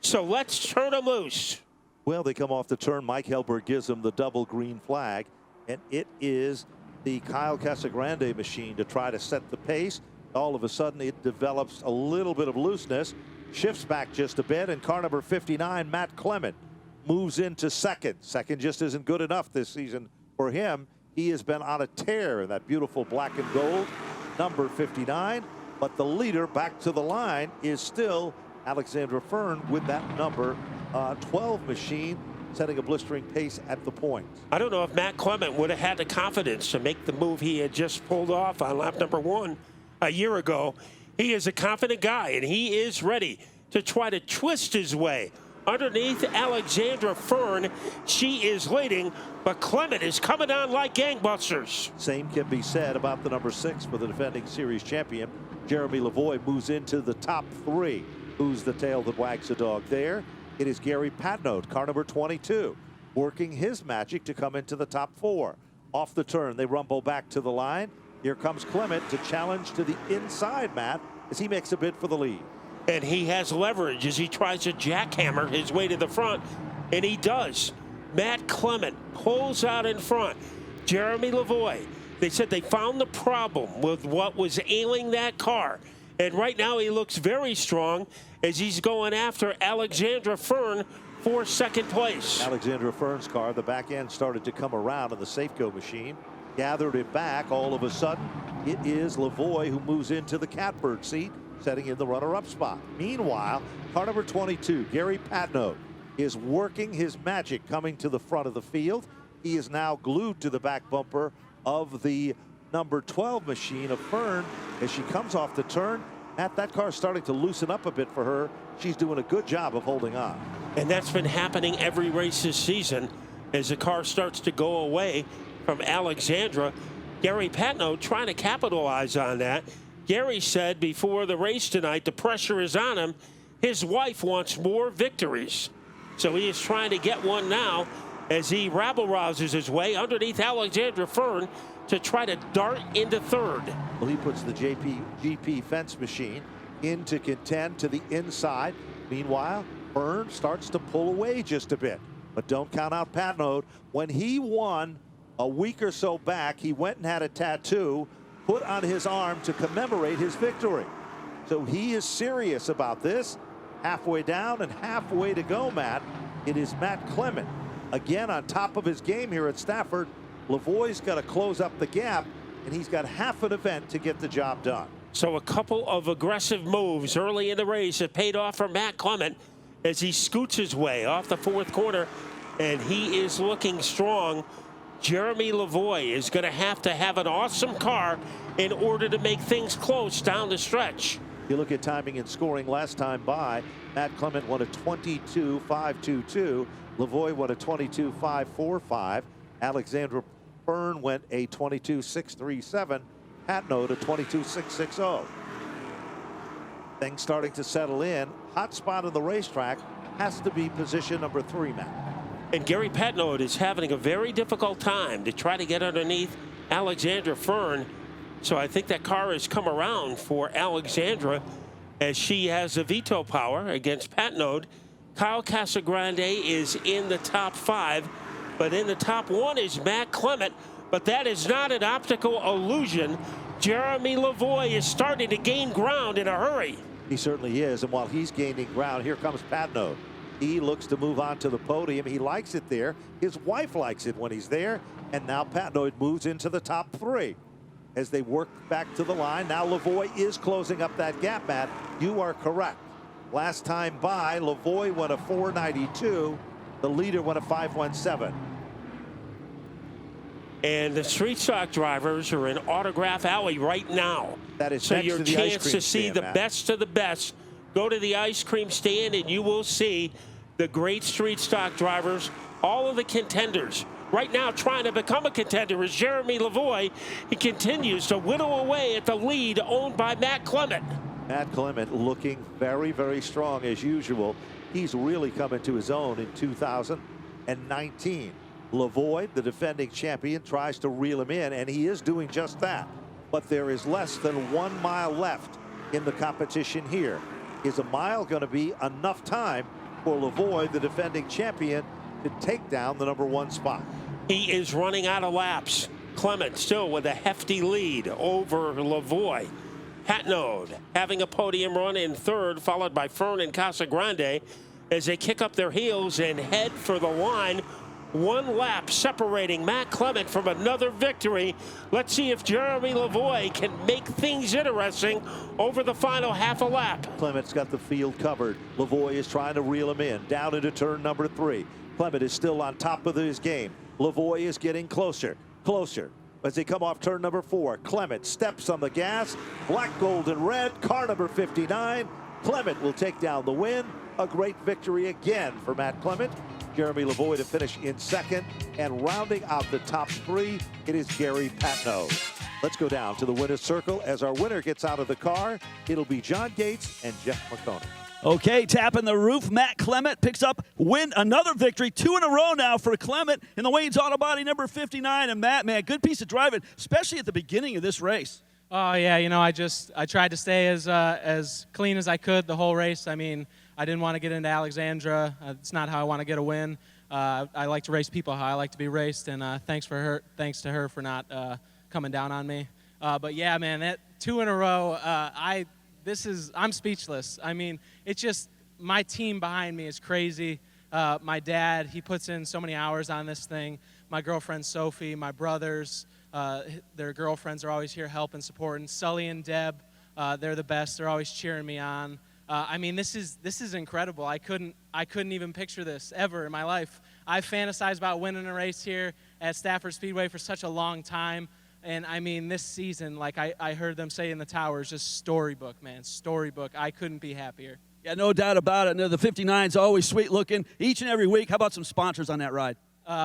So let's turn them loose. Well, they come off the turn. Mike Helberg gives them the double green flag, and it is the Kyle Casagrande machine to try to set the pace. All of a sudden, it develops a little bit of looseness, shifts back just a bit, and car number 59, Matt Clement, moves into second. Second just isn't good enough this season for him. He has been on a tear in that beautiful black and gold number 59, but the leader back to the line is still Alexandra Fern with that number 12 machine, setting a blistering pace at the point. I don't know if Matt Clement would have had the confidence to make the move he had just pulled off on lap number 1 a year ago. He is a confident guy, and he is ready to try to twist his way underneath Alexandra Fern. She is leading, but Clement is coming on like gangbusters. Same can be said about the number 6 for the defending series champion. Jeremy Lavoie moves into the top 3. Who's the tail that wags the dog there? It is Gary Patnode, car number 22, working his magic to come into the top 4. Off the turn, they rumble back to the line. Here comes Clement to challenge to the inside, Matt, as he makes a bid for the lead. And he has leverage as he tries to jackhammer his way to the front, and he does. Matt Clement pulls out in front. Jeremy Lavoie, they said they found the problem with what was ailing that car. And right now he looks very strong as he's going after Alexandra Fern for second place. Alexandra Fern's car, the back end started to come around in the Safeco machine. Gathered it back. All of a sudden, it is Lavoie who moves into the catbird seat, setting in the runner-up spot. Meanwhile, car number 22, Gary Patnode, is working his magic coming to the front of the field. He is now glued to the back bumper of the number 12 machine of Fern as she comes off the turn. That car is starting to loosen up a bit for her. She's doing a good job of holding on. And that's been happening every race this season as the car starts to go away from Alexandra. Gary Patnode trying to capitalize on that. Gary said before the race tonight, the pressure is on him. His wife wants more victories. So he is trying to get one now as he rabble-rouses his way underneath Alexandra Fern to try to dart into third. Well, he puts the GP fence machine in to contend to the inside. Meanwhile, Fern starts to pull away just a bit. But don't count out Patnode. When he won a week or so back, he went and had a tattoo put on his arm to commemorate his victory. So he is serious about this. Halfway down and halfway to go, Matt. It is Matt Clement again on top of his game here at Stafford. Lavoie's got to close up the gap, and he's got half an event to get the job done. So a couple of aggressive moves early in the race have paid off for Matt Clement as he scoots his way off the 4th corner, and he is looking strong. Jeremy Lavoie is going to have an awesome car in order to make things close down the stretch. You look at timing and scoring last time by, Matt Clement won a 22.522. Lavoie won a 22.545. Alexandra Fern went a 22.637. Patnode a 22.660. Things starting to settle in. Hot spot on the racetrack has to be position number 3, Matt. And Gary Patnode is having a very difficult time to try to get underneath Alexandra Fern. So I think that car has come around for Alexandra as she has the veto power against Patnode. Kyle Casagrande is in the top 5, but in the top 1 is Matt Clement. But that is not an optical illusion. Jeremy Lavoie is starting to gain ground in a hurry. He certainly is, and while he's gaining ground, here comes Patnode. He looks to move on to the podium. He likes it there. His wife likes it when he's there. And now Patnode moves into the top 3 as they work back to the line. Now Lavoie is closing up that gap, Matt. You are correct. Last time by, Lavoie went a 492. The leader went a 517. And the street stock drivers are in Autograph Alley right now. That is so next your to the ice chance cream to see stand, the Matt. best of the best. Go to the ice cream stand and you will see the great street stock drivers, all of the contenders. Right now trying to become a contender is Jeremy Lavoie. He continues to whittle away at the lead owned by Matt Clement. Matt Clement looking very, very strong as usual. He's really coming to his own in 2019. Lavoie, the defending champion, tries to reel him in, and he is doing just that. But there is less than 1 mile left in the competition here. Is a mile going to be enough time for Lavoie, the defending champion, to take down the #1 spot. He is running out of laps. Clement still with a hefty lead over Lavoie. Patnode having a podium run in third, followed by Fern and Casagrande as they kick up their heels and head for the line. One lap separating Matt Clement from another victory. Let's see if Jeremy Lavoie can make things interesting over the final half a lap. Clement's got the field covered. Lavoie is trying to reel him in down into turn number 3. Clement is still on top of his game. Lavoie is getting closer. As they come off turn number 4, Clement steps on the gas. Black, gold, and red, car number 59. Clement will take down the win. A great victory again for Matt Clement. Jeremy Lavoie to finish in second. And rounding out the top 3, it is Gary Patnode. Let's go down to the winner's circle as our winner gets out of the car. It'll be John Gates and Jeff McConaughey. Okay, tapping the roof, Matt Clement picks up another victory, 2 in a row now for Clement in the Wayne's Auto Body number 59. And Matt, man, good piece of driving, especially at the beginning of this race. Oh yeah, you know, I tried to stay as clean as I could the whole race. I mean, I didn't want to get into Alexandra. It's not how I want to get a win. I like to race people how I like to be raced, and thanks to her for not coming down on me. But yeah, man, that 2 in a row, I'm speechless. I mean, it's just my team behind me is crazy. My dad, he puts in so many hours on this thing. My girlfriend Sophie, my brothers, their girlfriends are always here helping, supporting. Sully and Deb, they're the best. They're always cheering me on. I mean, this is incredible. I couldn't even picture this ever in my life. I've fantasized about winning a race here at Stafford Speedway for such a long time. And I mean, this season, like I heard them say in the towers, just storybook, man, storybook. I couldn't be happier. Yeah, no doubt about it. No, the 59's always sweet looking each and every week. How about some sponsors on that ride?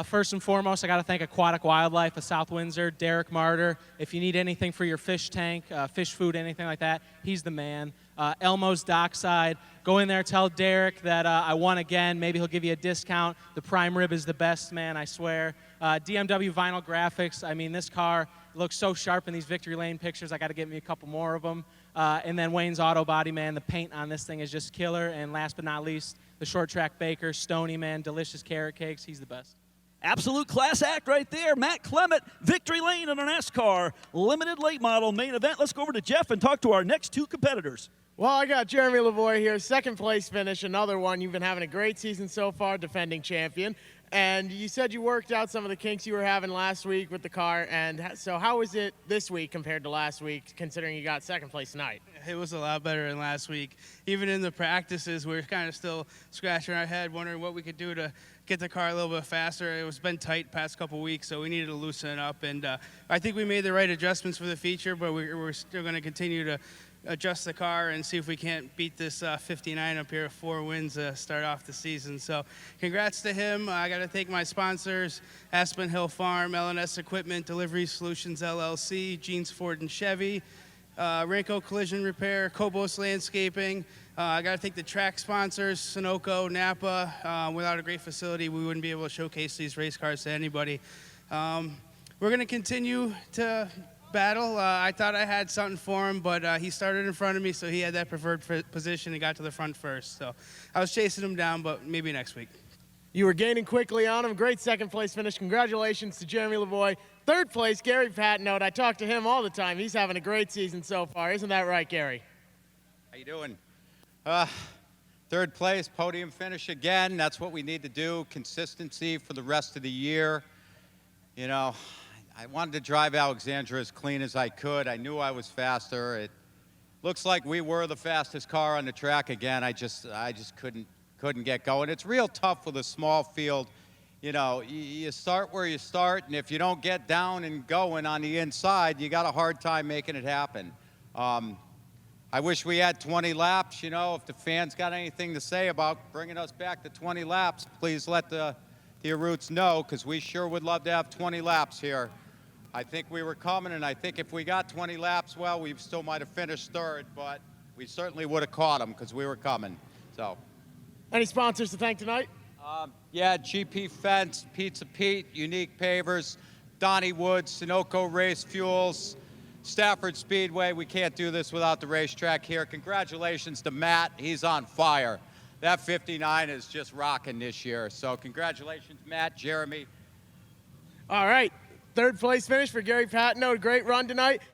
First and foremost, I got to thank Aquatic Wildlife of South Windsor, Derek Martyr. If you need anything for your fish tank, fish food, anything like that, he's the man. Elmo's Dockside. Go in there, tell Derek that I won again. Maybe he'll give you a discount. The prime rib is the best, man, I swear. DMW Vinyl Graphics. I mean, this car looks so sharp in these Victory Lane pictures. I got to get me a couple more of them. And then Wayne's Auto Body, man. The paint on this thing is just killer. And last but not least, the Short Track Baker, Stony, man. Delicious carrot cakes. He's the best. Absolute class act right there. Matt Clement, Victory Lane in a NASCAR limited late model main event. Let's go over to Jeff and talk to our next 2 competitors. Well, I got Jeremy Lavoie here, second place finish, another one. You've been having a great season so far, defending champion. And you said you worked out some of the kinks you were having last week with the car. And so how was it this week compared to last week, considering you got second place tonight? It was a lot better than last week. Even in the practices, we were kind of still scratching our head, wondering what we could do to get the car a little bit faster. It was been tight past couple weeks, so we needed to loosen it up. And I think we made the right adjustments for the feature, but we're still going to continue to adjust the car and see if we can't beat this 59 up here, 4 wins to start off the season. So congrats to him. I got to thank my sponsors, Aspen Hill Farm, LNS Equipment, Delivery Solutions LLC, Jeans Ford and Chevy, Ranco Collision Repair, Cobos Landscaping. I got to thank the track sponsors, Sunoco, Napa. Without a great facility, we wouldn't be able to showcase these race cars to anybody. We're going to continue to battle. I thought I had something for him, but he started in front of me, so he had that preferred position and got to the front first. So I was chasing him down, but maybe next week. You were gaining quickly on him. Great second place finish. Congratulations to Jeremy Lavoie. Third place, Gary Patnode. I talk to him all the time. He's having a great season so far. Isn't that right, Gary? How you doing? Third place, podium finish again. That's what we need to do. Consistency for the rest of the year. You know, I wanted to drive Alexandra as clean as I could. I knew I was faster. It looks like we were the fastest car on the track again. I just couldn't get going. It's real tough with a small field. You know, you start where you start, and if you don't get down and going on the inside, you got a hard time making it happen. I wish we had 20 laps. You know, if the fans got anything to say about bringing us back to 20 laps, please let the Roots know, because we sure would love to have 20 laps here. I think we were coming, and I think if we got 20 laps, well, we still might have finished third, but we certainly would have caught them because we were coming. So, any sponsors to thank tonight? Yeah, GP Fence, Pizza Pete, Unique Pavers, Donnie Woods, Sunoco Race Fuels, Stafford Speedway. We can't do this without the racetrack here. Congratulations to Matt. He's on fire. that 59 is just rocking this year. So congratulations, Matt, Jeremy. All right. Third place finish for Gary Patnode. Great run tonight.